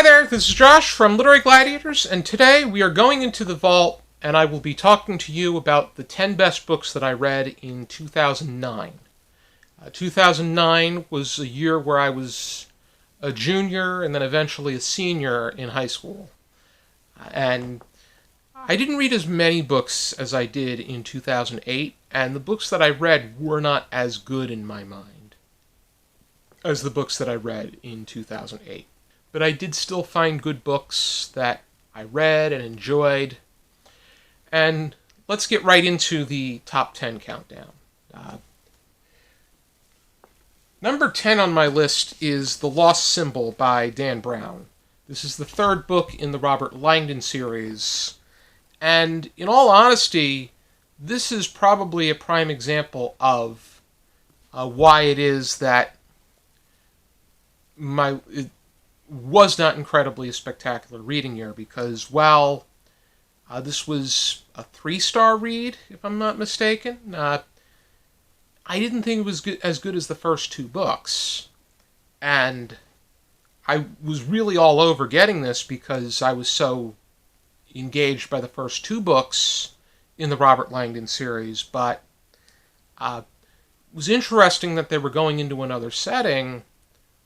Hi there, this is Josh from Literary Gladiators, and today we are going into the vault, and I will be talking to you about the 10 best books that I read in 2009. 2009 was a year where I was a junior and then eventually a senior in high school. And I didn't read as many books as I did in 2008, and the books that I read were not as good in my mind as the books that I read in 2008. But I did still find good books that I read and enjoyed. And let's get right into the top 10 countdown. Number 10 on my list is The Lost Symbol by Dan Brown. This is the third book in the Robert Langdon series. And in all honesty, this is probably a prime example of why it is that it was not incredibly a spectacular reading year, because while this was a 3-star read, if I'm not mistaken, I didn't think it was as good as the first two books. And I was really all over getting this because I was so engaged by the first two books in the Robert Langdon series, but it was interesting that they were going into another setting.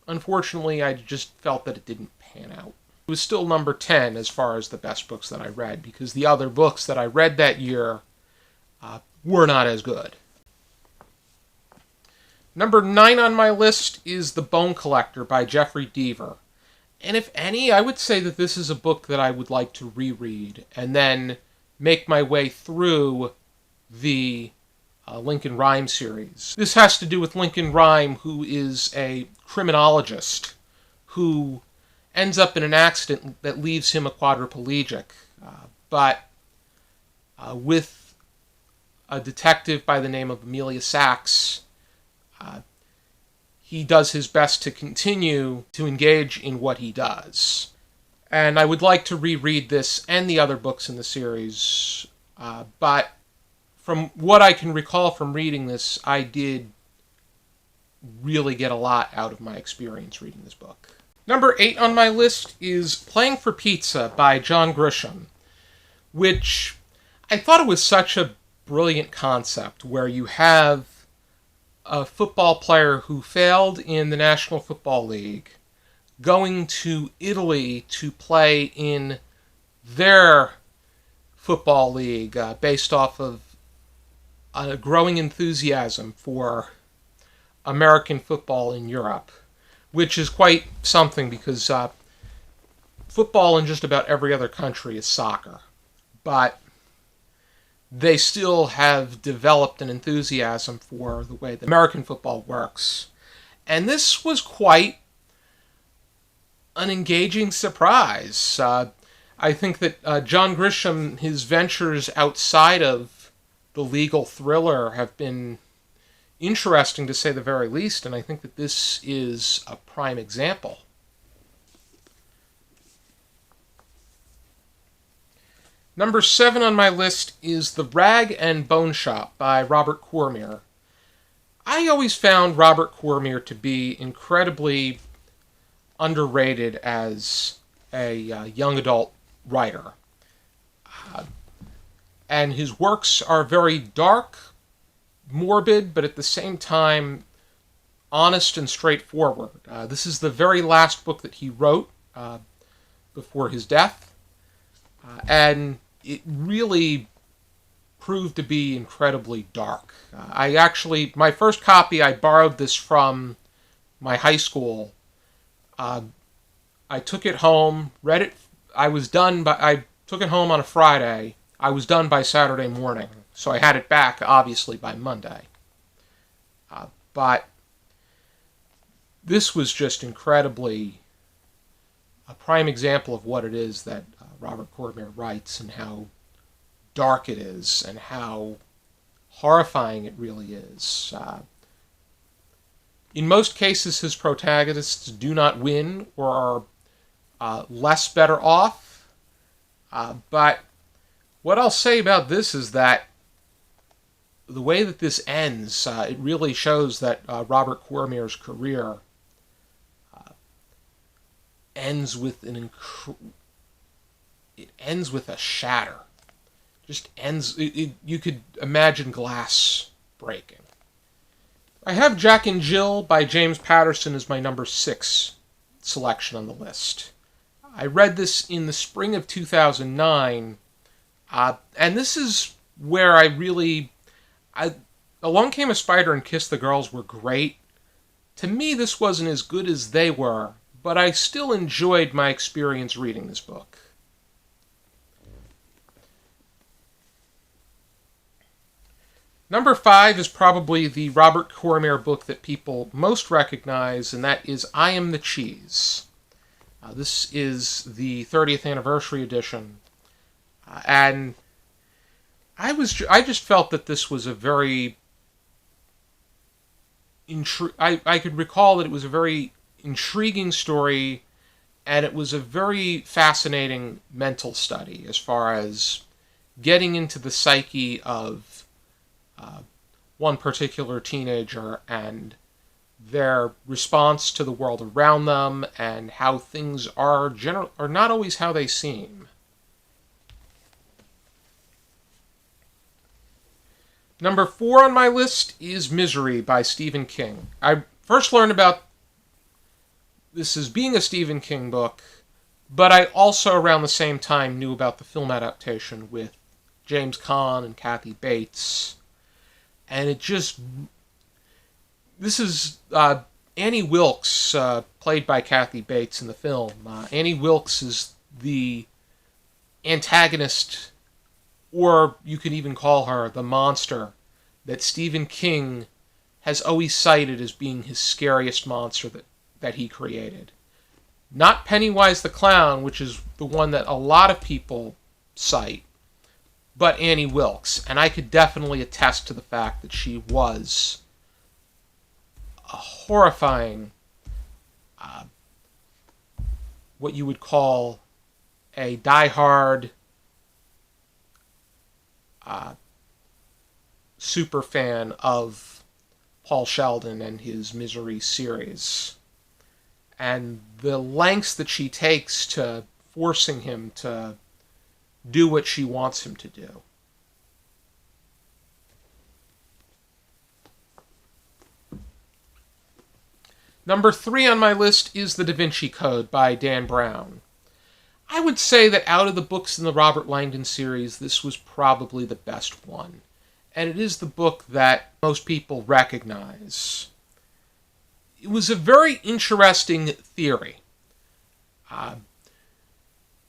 Unfortunately, I just felt that it didn't pan out. It was still number 10 as far as the best books that I read, because the other books that I read that year were not as good. Number 9 on my list is The Bone Collector by Jeffrey Deaver. And if any, I would say that this is a book that I would like to reread and then make my way through the Lincoln Rhyme series. This has to do with Lincoln Rhyme, who is a criminologist who ends up in an accident that leaves him a quadriplegic. But with a detective by the name of Amelia Sachs, he does his best to continue to engage in what he does. And I would like to reread this and the other books in the series, but from what I can recall from reading this, I did really get a lot out of my experience reading this book. Number 8 on my list is Playing for Pizza by John Grisham, which I thought it was such a brilliant concept, where you have a football player who failed in the National Football League going to Italy to play in their football league based off of a growing enthusiasm for American football in Europe, which is quite something because football in just about every other country is soccer. But they still have developed an enthusiasm for the way that American football works. And this was quite an engaging surprise. I think that John Grisham, his ventures outside of the legal thriller have been interesting, to say the very least, and I think that this is a prime example. Number 7 on my list is The Rag and Bone Shop by Robert Cormier. I always found Robert Cormier to be incredibly underrated as a young adult writer. And his works are very dark, morbid, but at the same time honest and straightforward. This is the very last book that he wrote before his death, and it really proved to be incredibly dark. My first copy, I borrowed this from my high school. I took it home, read it. I took it home on a Friday. I was done by Saturday morning, so I had it back, obviously, by Monday. But this was just incredibly a prime example of what it is that Robert Cormier writes, and how dark it is, and how horrifying it really is. In most cases, his protagonists do not win or are less better off, but what I'll say about this is that the way that this ends, it really shows that Robert Cormier's career ends with it ends with a shatter. Just ends. You could imagine glass breaking. I have Jack and Jill by James Patterson as my number 6 selection on the list. I read this in the spring of 2009, and this is where Along Came a Spider and Kiss the Girls were great. To me, this wasn't as good as they were, but I still enjoyed my experience reading this book. Number 5 is probably the Robert Cormier book that people most recognize, and that is I Am the Cheese. This is the 30th anniversary edition, and I just felt that this was a very I could recall that it was a very intriguing story, and it was a very fascinating mental study as far as getting into the psyche of one particular teenager and their response to the world around them and how things are not always how they seem. Number 4 on my list is Misery by Stephen King. I first learned about this as being a Stephen King book, but I also around the same time knew about the film adaptation with James Caan and Kathy Bates. And this is Annie Wilkes, played by Kathy Bates in the film. Annie Wilkes is the antagonist, or you could even call her the monster, that Stephen King has always cited as being his scariest monster that he created. Not Pennywise the Clown, which is the one that a lot of people cite, but Annie Wilkes. And I could definitely attest to the fact that she was a horrifying, what you would call a diehard super fan of Paul Sheldon and his Misery series. And the lengths that she takes to forcing him to do what she wants him to do. Number 3 on my list is The Da Vinci Code by Dan Brown. I would say that out of the books in the Robert Langdon series, this was probably the best one. And it is the book that most people recognize. It was a very interesting theory.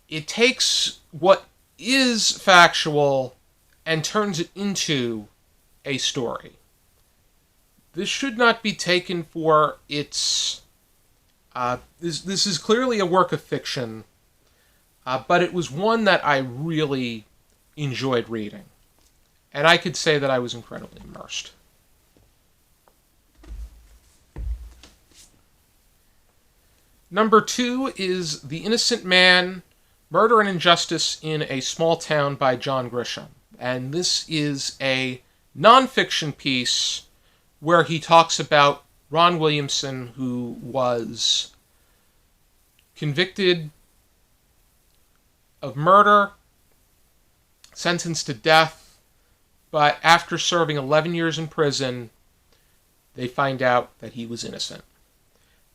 It takes what is factual and turns it into a story. This should not be taken for its... This is clearly a work of fiction, but it was one that I really enjoyed reading. And I could say that I was incredibly immersed. Number 2 is The Innocent Man, Murder and Injustice in a Small Town by John Grisham. And this is a nonfiction piece where he talks about Ron Williamson, who was convicted of murder, sentenced to death, but after serving 11 years in prison, they find out that he was innocent.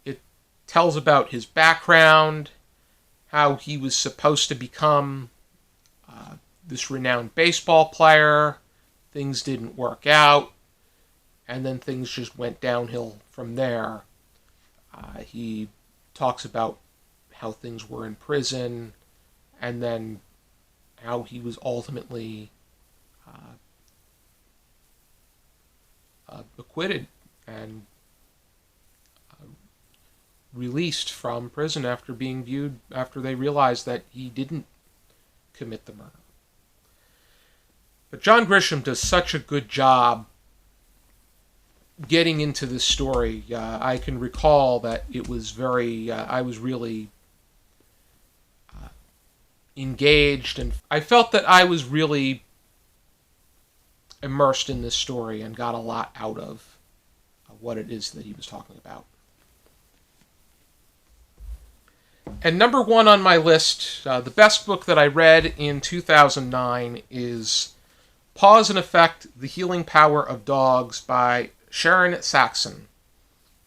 It tells about his background, how he was supposed to become this renowned baseball player. Things didn't work out, and then things just went downhill from there. He talks about how things were in prison, and then how he was ultimately acquitted and released from prison after they realized that he didn't commit the murder. But John Grisham does such a good job getting into this story. I can recall that it was I was really engaged, and I felt that I was really immersed in this story and got a lot out of what it is that he was talking about. And number one on my list, the best book that I read in 2009 is Pause and Effect, The Healing Power of Dogs by Sharon Saxon.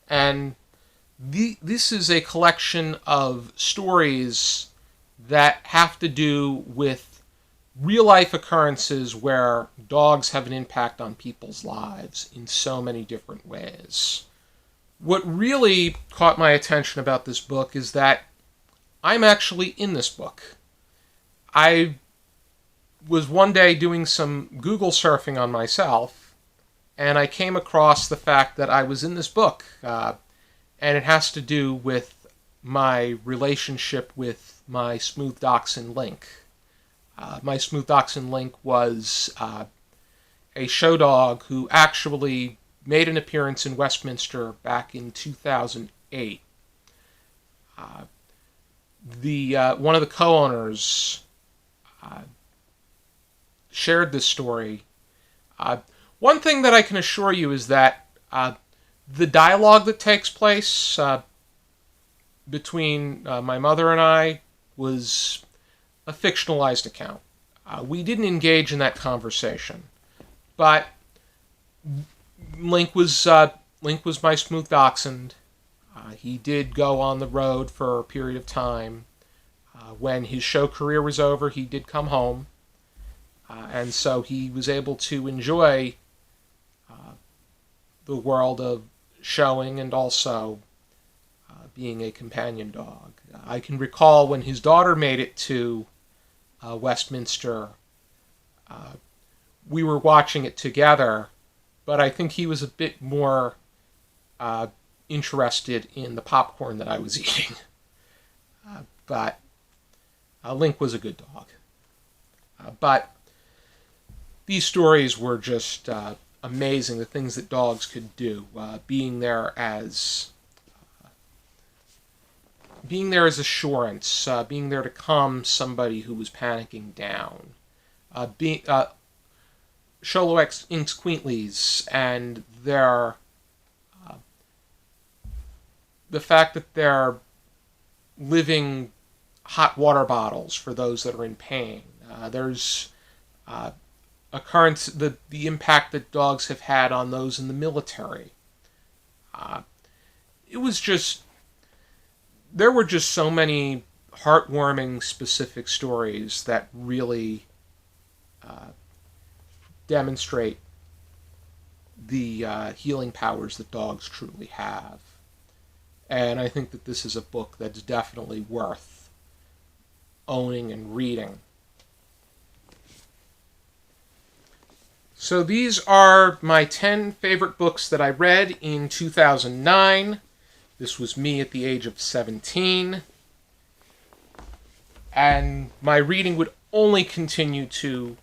And this is a collection of stories that have to do with real-life occurrences where dogs have an impact on people's lives in so many different ways. What really caught my attention about this book is that I'm actually in this book. I was one day doing some Google surfing on myself, and I came across the fact that I was in this book, and it has to do with my relationship with my smooth dachshund Link. My smooth dachshund Link was a show dog who actually made an appearance in Westminster back in 2008. One of the co-owners shared this story. One thing that I can assure you is that the dialogue that takes place between my mother and I was a fictionalized account. We didn't engage in that conversation, but Link was my smooth dachshund. He did go on the road for a period of time. When his show career was over, he did come home. And so he was able to enjoy the world of showing and also being a companion dog. I can recall when his daughter made it to Westminster, we were watching it together, but I think he was a bit more interested in the popcorn that I was eating. But Link was a good dog. But these stories were just amazing, the things that dogs could do. Being there as assurance, being there to calm somebody who was panicking down. Xoloic Inxquintlies and the fact that they're living hot water bottles for those that are in pain. There's the impact that dogs have had on those in the military. There were just so many heartwarming, specific stories that really demonstrate the healing powers that dogs truly have. And I think that this is a book that's definitely worth owning and reading. So these are my 10 favorite books that I read in 2009. This was me at the age of 17. And my reading would only continue to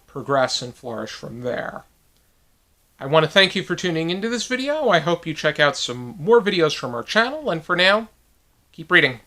progress and flourish from there. I want to thank you for tuning into this video. I hope you check out some more videos from our channel. And for now, keep reading.